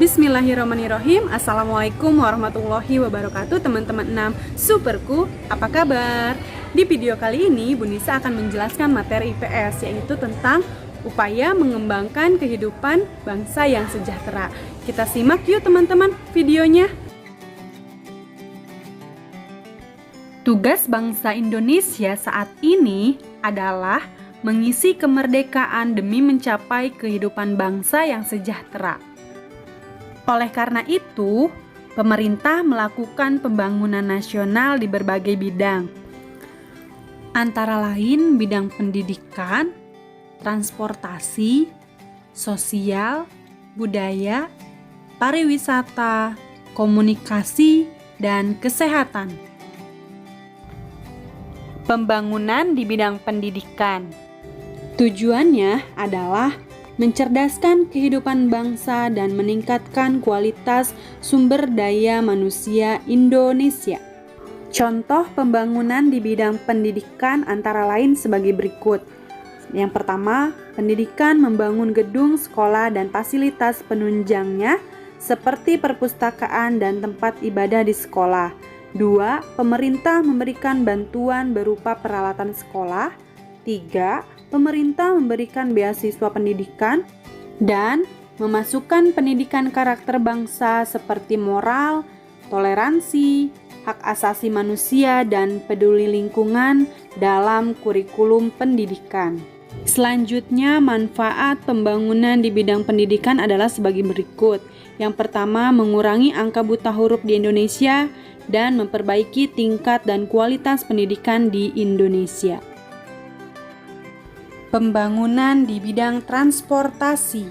Bismillahirrahmanirrahim. Assalamualaikum warahmatullahi wabarakatuh. Teman-teman 6 superku, apa kabar? Di video kali ini Bunda akan menjelaskan materi IPS, yaitu tentang upaya mengembangkan kehidupan bangsa yang sejahtera. Kita simak yuk teman-teman videonya. Tugas bangsa Indonesia saat ini adalah mengisi kemerdekaan demi mencapai kehidupan bangsa yang sejahtera. Oleh karena itu, pemerintah melakukan pembangunan nasional di berbagai bidang, antara lain bidang pendidikan, transportasi, sosial, budaya, pariwisata, komunikasi, dan kesehatan. Pembangunan di bidang pendidikan tujuannya adalah mencerdaskan kehidupan bangsa dan meningkatkan kualitas sumber daya manusia Indonesia. Contoh pembangunan di bidang pendidikan antara lain sebagai berikut. Yang pertama, pendidikan membangun gedung sekolah dan fasilitas penunjangnya seperti perpustakaan dan tempat ibadah di sekolah. 2. Pemerintah memberikan bantuan berupa peralatan sekolah. 3. Pemerintah memberikan beasiswa pendidikan dan memasukkan pendidikan karakter bangsa seperti moral, toleransi, hak asasi manusia, dan peduli lingkungan dalam kurikulum pendidikan. Selanjutnya, manfaat pembangunan di bidang pendidikan adalah sebagai berikut. Yang pertama, mengurangi angka buta huruf di Indonesia dan memperbaiki tingkat dan kualitas pendidikan di Indonesia. Pembangunan di bidang transportasi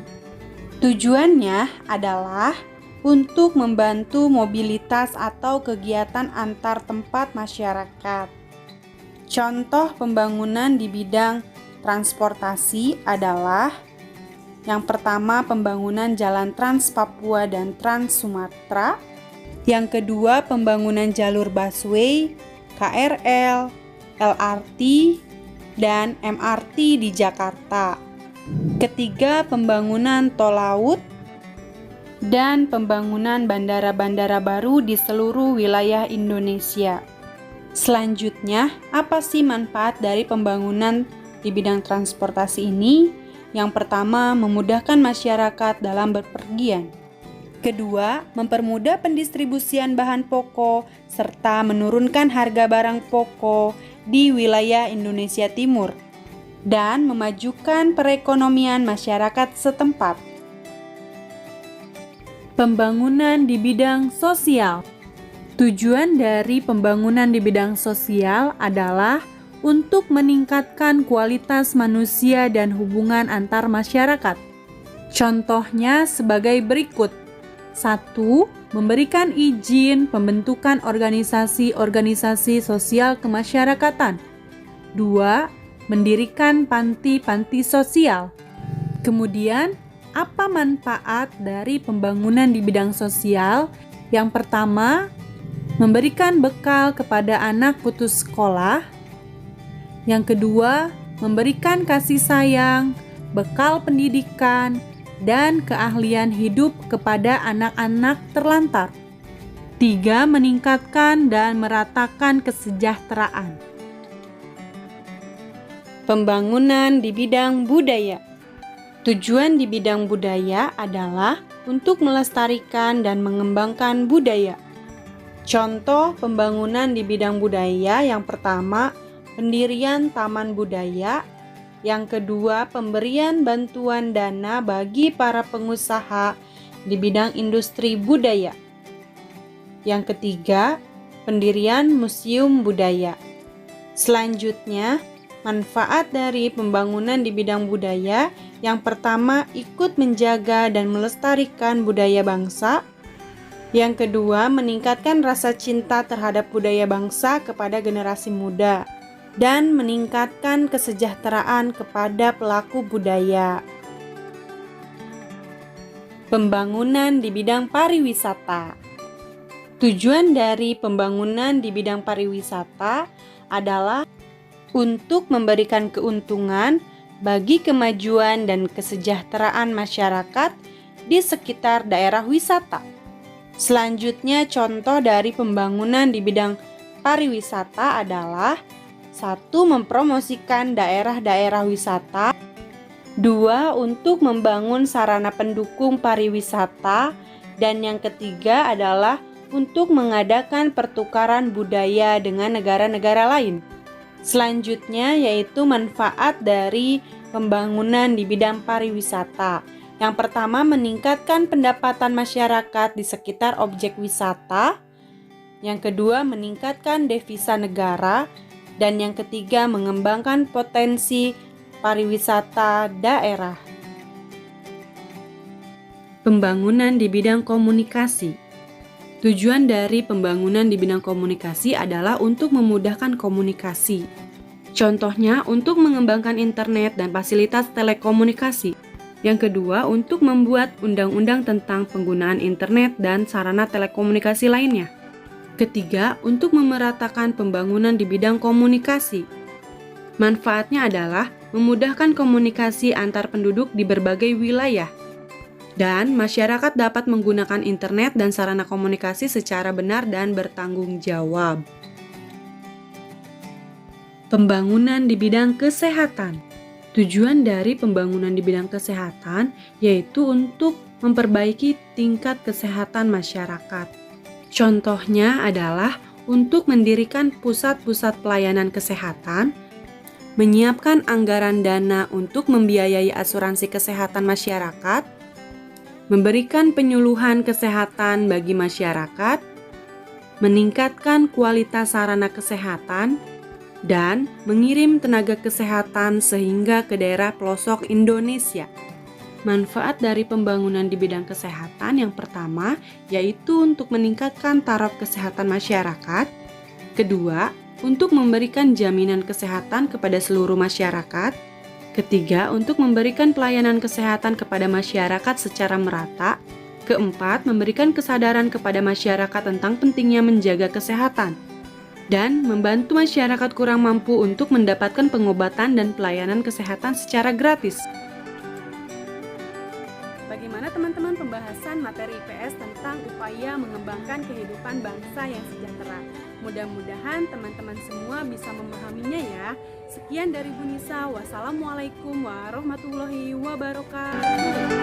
tujuannya adalah untuk membantu mobilitas atau kegiatan antar tempat masyarakat. Contoh pembangunan di bidang transportasi adalah yang pertama, pembangunan jalan Trans Papua dan Trans Sumatera. Yang kedua, pembangunan jalur busway, KRL, LRT, dan MRT di Jakarta. Ketiga, pembangunan tol laut dan pembangunan bandara-bandara baru di seluruh wilayah Indonesia. Selanjutnya, apa sih manfaat dari pembangunan di bidang transportasi ini? Yang pertama, memudahkan masyarakat dalam bepergian. Kedua, mempermudah pendistribusian bahan pokok serta menurunkan harga barang pokok di wilayah Indonesia Timur dan memajukan perekonomian masyarakat setempat. Pembangunan di bidang sosial. Tujuan dari pembangunan di bidang sosial adalah untuk meningkatkan kualitas manusia dan hubungan antar masyarakat. Contohnya sebagai berikut. 1. Memberikan izin pembentukan organisasi-organisasi sosial kemasyarakatan. 2. Mendirikan panti-panti sosial. Kemudian, apa manfaat dari pembangunan di bidang sosial? Yang pertama, memberikan bekal kepada anak putus sekolah. Yang kedua, memberikan kasih sayang, bekal pendidikan, dan keahlian hidup kepada anak-anak terlantar. 3. Meningkatkan dan meratakan kesejahteraan. Pembangunan di bidang budaya. Tujuan di bidang budaya adalah untuk melestarikan dan mengembangkan budaya. Contoh pembangunan di bidang budaya yang pertama, pendirian taman budaya. Yang kedua, pemberian bantuan dana bagi para pengusaha di bidang industri budaya. Yang ketiga, pendirian museum budaya. Selanjutnya, manfaat dari pembangunan di bidang budaya. Yang pertama, ikut menjaga dan melestarikan budaya bangsa. Yang kedua, meningkatkan rasa cinta terhadap budaya bangsa kepada generasi muda dan meningkatkan kesejahteraan kepada pelaku budaya. Pembangunan di bidang pariwisata. Tujuan dari pembangunan di bidang pariwisata adalah untuk memberikan keuntungan bagi kemajuan dan kesejahteraan masyarakat di sekitar daerah wisata. Selanjutnya, contoh dari pembangunan di bidang pariwisata adalah 1. Mempromosikan daerah-daerah wisata. 2. Untuk membangun sarana pendukung pariwisata. Dan yang ketiga adalah untuk mengadakan pertukaran budaya dengan negara-negara lain. Selanjutnya yaitu manfaat dari pembangunan di bidang pariwisata. Yang pertama, meningkatkan pendapatan masyarakat di sekitar objek wisata. Yang kedua, meningkatkan devisa negara. Dan yang ketiga, mengembangkan potensi pariwisata daerah. Pembangunan di bidang komunikasi. Tujuan dari pembangunan di bidang komunikasi adalah untuk memudahkan komunikasi. Contohnya, untuk mengembangkan internet dan fasilitas telekomunikasi. Yang kedua, untuk membuat undang-undang tentang penggunaan internet dan sarana telekomunikasi lainnya. Ketiga, untuk memeratakan pembangunan di bidang komunikasi. Manfaatnya adalah memudahkan komunikasi antar penduduk di berbagai wilayah. Dan masyarakat dapat menggunakan internet dan sarana komunikasi secara benar dan bertanggung jawab. Pembangunan di bidang kesehatan. Tujuan dari pembangunan di bidang kesehatan yaitu untuk memperbaiki tingkat kesehatan masyarakat. Contohnya adalah untuk mendirikan pusat-pusat pelayanan kesehatan, menyiapkan anggaran dana untuk membiayai asuransi kesehatan masyarakat, memberikan penyuluhan kesehatan bagi masyarakat, meningkatkan kualitas sarana kesehatan, dan mengirim tenaga kesehatan sehingga ke daerah pelosok Indonesia. Manfaat dari pembangunan di bidang kesehatan yang pertama yaitu untuk meningkatkan taraf kesehatan masyarakat. Kedua, untuk memberikan jaminan kesehatan kepada seluruh masyarakat. Ketiga, untuk memberikan pelayanan kesehatan kepada masyarakat secara merata. Keempat, memberikan kesadaran kepada masyarakat tentang pentingnya menjaga kesehatan. Dan membantu masyarakat kurang mampu untuk mendapatkan pengobatan dan pelayanan kesehatan secara gratis. Bagaimana teman-teman pembahasan materi IPS tentang upaya mengembangkan kehidupan bangsa yang sejahtera? Mudah-mudahan teman-teman semua bisa memahaminya ya. Sekian dari Bu Nisa. Wassalamualaikum warahmatullahi wabarakatuh.